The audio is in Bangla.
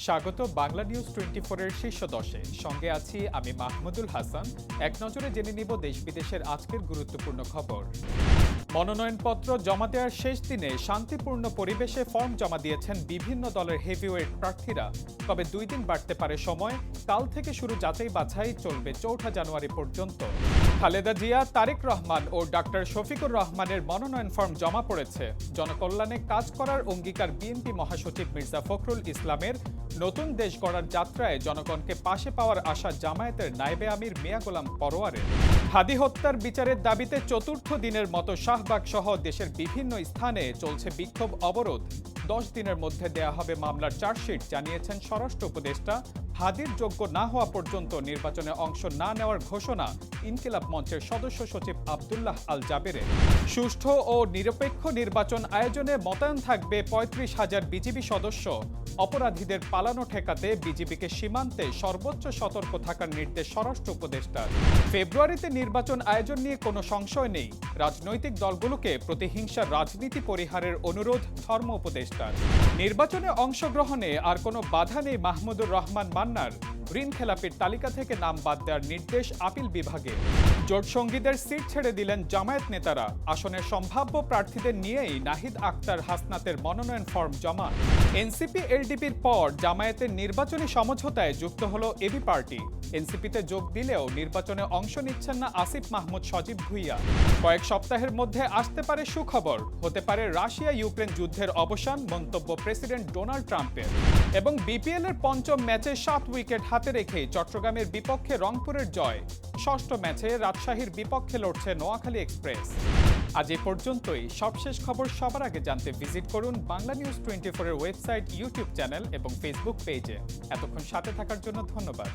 স্বাগত বাংলা নিউজ 24 এর শীর্ষ দশে। সঙ্গে আছি আমি মাহমুদুল হাসান। এক নজরে জেনে নিব দেশ বিদেশের আজকের গুরুত্বপূর্ণ খবর। মনোনয়নপত্র জমা দেওয়ার শেষ দিনে শান্তিপূর্ণ পরিবেশে ফর্ম জমা দিয়েছেন বিভিন্ন দলের হেভিওয়েট প্রার্থীরা। তবে 2 দিন বাড়তে পারে সময়। কাল থেকে শুরু যাচাই বাছাই, চলবে 4 জানুয়ারি পর্যন্ত। খালেদা জিয়া, তারেক রহমান ও ডাক্তার শফিকুর রহমানের মনোনয়ন ফর্ম জমা পড়েছে। জনকল্যাণে কাজ করার অঙ্গীকার বিএনপি মহাসচিব মির্জা ফখরুল ইসলামের। নতুন দেশ গড়ার যাত্রায় জনগণকে পাশে পাওয়ার আশা জামায়াতের নায়েবে আমির মিয়া গোলাম পরোয়ারের। হাদি হত্যার বিচারের দাবিতে চতুর্থ দিনের মতো শাহবাগ সহ দেশের বিভিন্ন স্থানে চলছে বিক্ষোভ অবরোধ। 10 দিনের মধ্যে দেয়া হবে মামলার চার্জশিট, জানিয়েছেন স্বরাষ্ট্র উপদেষ্টা। হাদির যোগ্য না হওয়া পর্যন্ত নির্বাচনে অংশ না নেওয়ার ঘোষণা ইনকিলাব মঞ্চের সদস্য সচিব আব্দুল্লাহ আল জাবেরের। সুষ্ঠু ও নিরপেক্ষ নির্বাচন আয়োজনে মোতায়েন থাকবে 35,000 বিজিবি সদস্য। অপরাধীদের পালানো ঠেকাতে বিজিবিকে সীমান্তে সর্বোচ্চ সতর্ক থাকার নির্দেশ স্বরাষ্ট্র উপদেষ্টার। ফেব্রুয়ারিতে নির্বাচন আয়োজন নিয়ে কোনো সংশয় নেই। রাজনৈতিক দলগুলোকে প্রতিহিংসার রাজনীতি পরিহারের অনুরোধ ধর্ম উপদেষ্টার। নির্বাচনে অংশগ্রহণে আর কোনো বাধা নেই মাহমুদুর রহমান মান্নার। ঋণ খেলাপির তালিকা থেকে নাম বাদ দেওয়ার নির্দেশ আপিল বিভাগে। জোট সঙ্গীদের সিট ছেড়ে দিলেন জামায়াত নেতারা। আসনের সম্ভাব্য প্রার্থীদের নিয়েই নাহিদ আক্তার হাসনাতের মনোনয়ন ফর্ম জমা। এনসিপি এলডিপির পর জামায়াতের নির্বাচনী সমঝোতায় যুক্ত হলো এবি পার্টি। এনসিপিতে যোগ দিলেও নির্বাচনে অংশ নিচ্ছেন না আসিফ মাহমুদ সজীব ভুইয়া। কয়েক সপ্তাহের মধ্যে আসতে পারে সুখবর। হতে পারে রাশিয়া ইউক্রেন যুদ্ধের অবসান, মন্তব্য প্রেসিডেন্ট ডোনাল্ড ট্রাম্পের। এবং বিপিএল এর পঞ্চম ম্যাচে 7 উইকেট হাতে রেখে চট্টগ্রামের বিপক্ষে রংপুরের জয়। ষষ্ঠ ম্যাচে রাজশাহীর বিপক্ষে লড়ছে নোয়াখালী এক্সপ্রেস। আজ এ পর্যন্তই। সবশেষ খবর সবার আগে জানতে ভিজিট করুন বাংলা নিউজ 24 এর ওয়েবসাইট, ইউটিউব চ্যানেল এবং ফেসবুক পেজে। এতক্ষণ সাথে থাকার জন্য ধন্যবাদ।